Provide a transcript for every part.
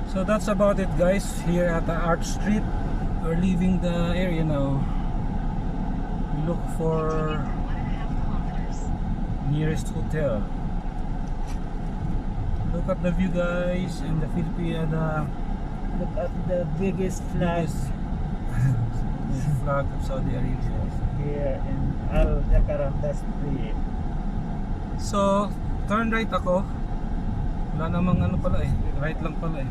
So that's about it, guys. Here at the Art Street, we're leaving the area now. We look for nearest hotel. Look at the view, guys, and the Philippine. Look at the biggest flag Flag of Saudi Arabia. here in Al-Muftaha Street. So, turn right ako. Wala namang ano pala eh. Right lang pala eh.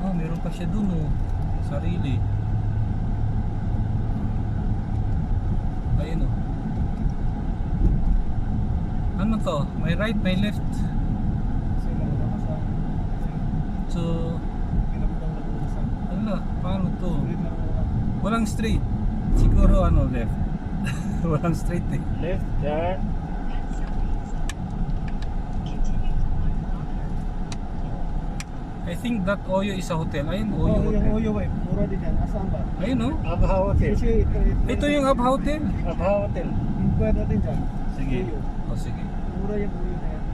Oh, meron pa siya dun oh. Sarili. Ayun oh. Ano to? May right, may left. So, ala, paano to? Walang straight. Siguro ano, left. Walang straight eh. Left turn. I think that Oyo is a hotel. Ayun, Oyo Yung Hotel. Oyo eh, mura din yan. Asan ba? Ayun oh. Abha Hotel. Kasi Ito yung Abha Hotel. Abha Hotel. inquire natin dyan. Sige. Oyo. O sige. Mura yung Oyo na yan.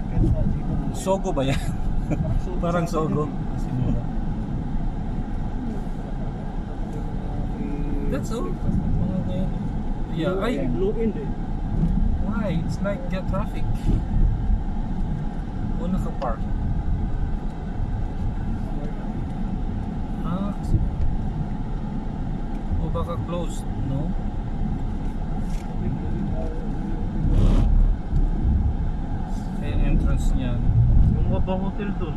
Kaya dito mura. Sogo ba yan? Parang Sogo. Kasi mura. That's all. Mga ganyan. Yeah, ay, Blue End eh. why? It's like the traffic. O naka-park. Ah, o baka closed, no? Kaya entrance niyan. Yung Abha Hotel dun.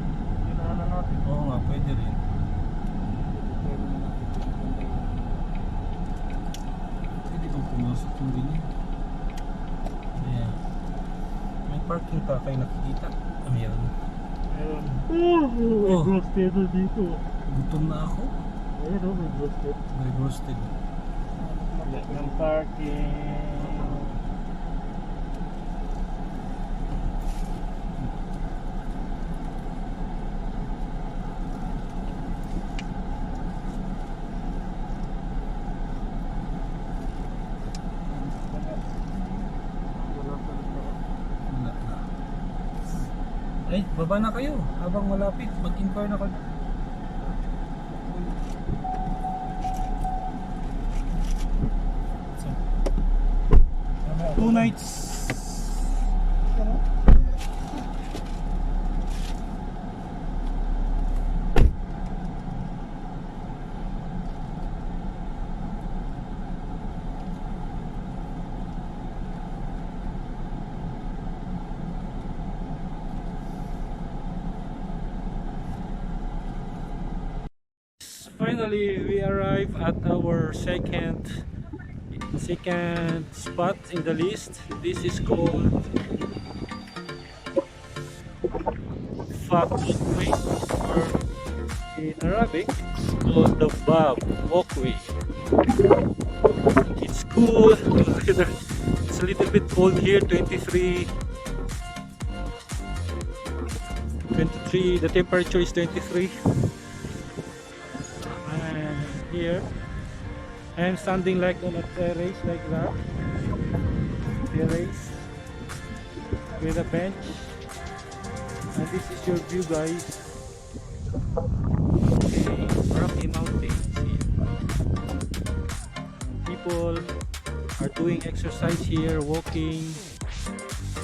Hinahanan natin. Oo nga, pwede rin. Pwede bang pumasok yung ganyan? Ayan. May parking pa kayo nakikita. Ayan. Ayun. Oh. Roasted dito. Gutom na ako. Ayun o, may roasted. May roasted. Ng parking. Wala na. Ay, baba na kayo. Habang malapit, mag-inquire na kayo. So, 2 nights. Finally, we arrive at our second spot in the list. This is called Walkwaky, or in Arabic it's called the Walkwaky. It's cool. It's a little bit cold here. 23. The temperature is 23. Here I'm standing like on a terrace like that, terrace with a bench, and this is your view, guys. Okay, Rocky Mountains here. People are doing exercise here, walking.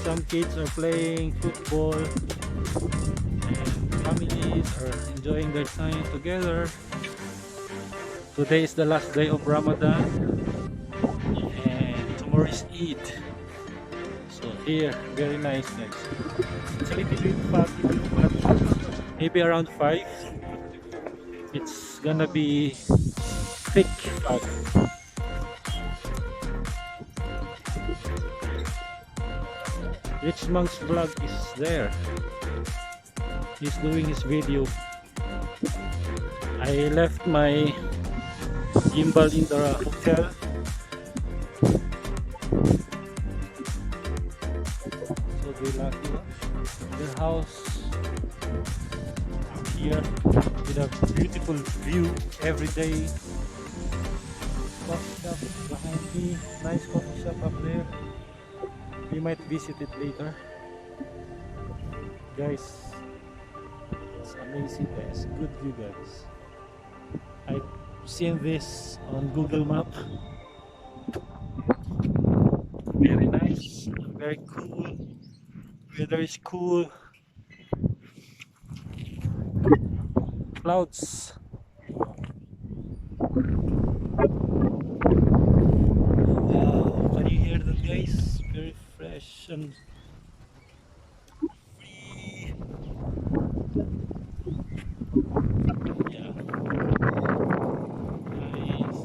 Some kids are playing football, and families are enjoying their time together. Today is the last day of Ramadan, and tomorrow is Eid. So here, very nice, guys. It's a little bit foggy, but maybe around 5 it's gonna be thick fog. Rich Monk's vlog is there. He's doing his video. I left my gimbal in the hotel. So they lucky. The house here with a beautiful view every day. coffee shop behind me. Nice coffee shop up there. We might visit it later. Guys, it's amazing guys. Good view guys. I've seen this on Google Map. Very nice, very cool. Weather is cool. Clouds. Wow, can you hear that guys? Very fresh and free. Yeah. Nice.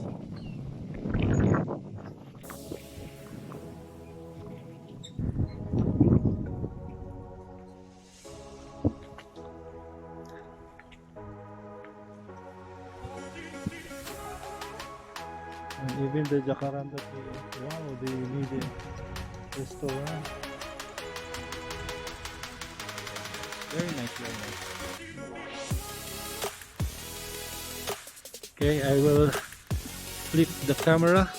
And even the Jacaranda tree, wow, they need a restaurant. Very nice, very nice. Okay, I will flip the camera.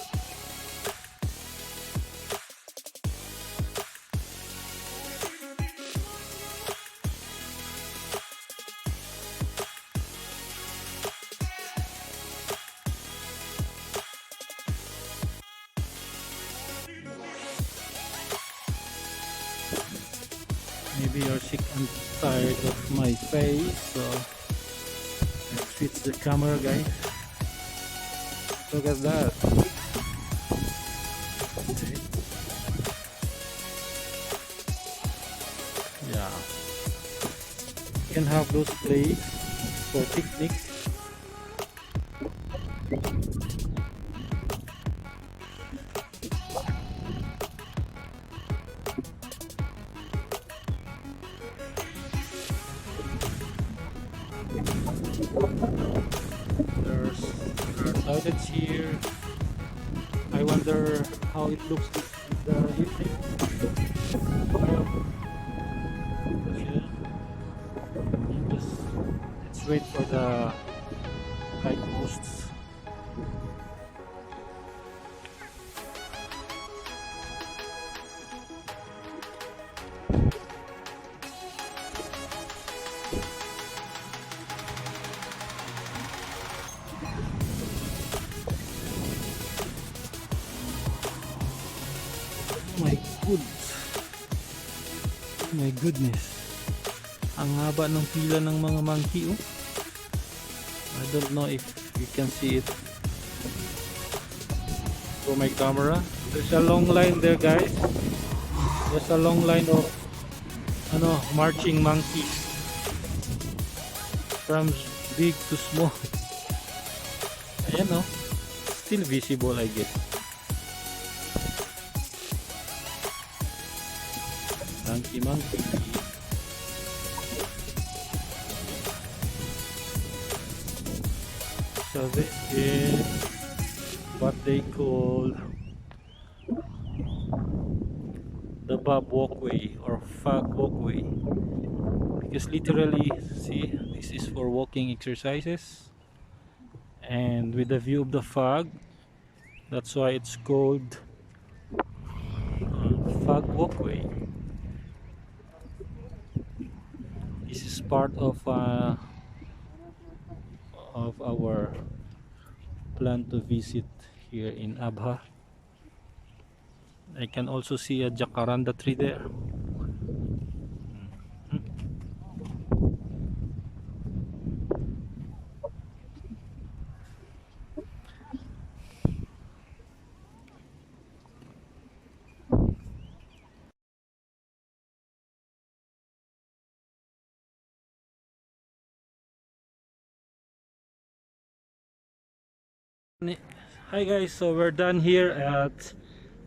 Maybe you're sick and tired of my face, so let's switch the camera guys. Look at that. Okay. Yeah, you can have those places for picnics. There are toilets here. I wonder how it looks in the evening. Let's wait for the light posts. Oh my goodness, ang haba ng pila ng mga monkey oh. I don't know if you can see it through my camera. There's a long line there guys. There's a long line of marching monkeys from big to small. Ayan oh, still visible I guess. Monkey. So this is what they call the Bob Walkway or Fog Walkway, because literally, see, this is for walking exercises, and with the view of the fog, that's why it's called Fog Walkway. This is part of our plan to visit here in Abha. I can also see a jacaranda tree there. Hi guys, so we're done here at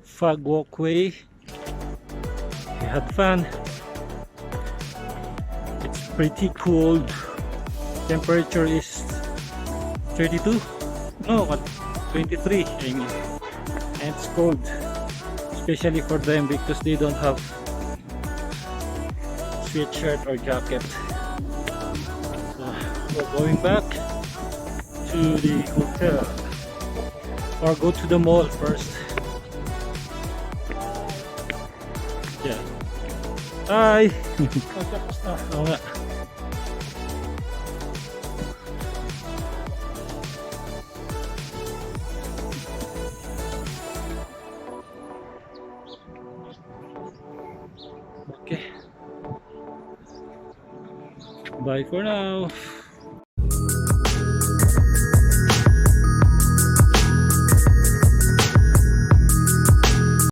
Fog Walkway. We had fun. It's pretty cold. Temperature is 32. No, what? 23 I mean. And it's cold, especially for them because they don't have sweatshirt or jacket. So we're going back to the hotel. or go to the mall first. Yeah. Hi! Tapos na. Oo nga. Okay. Bye for now.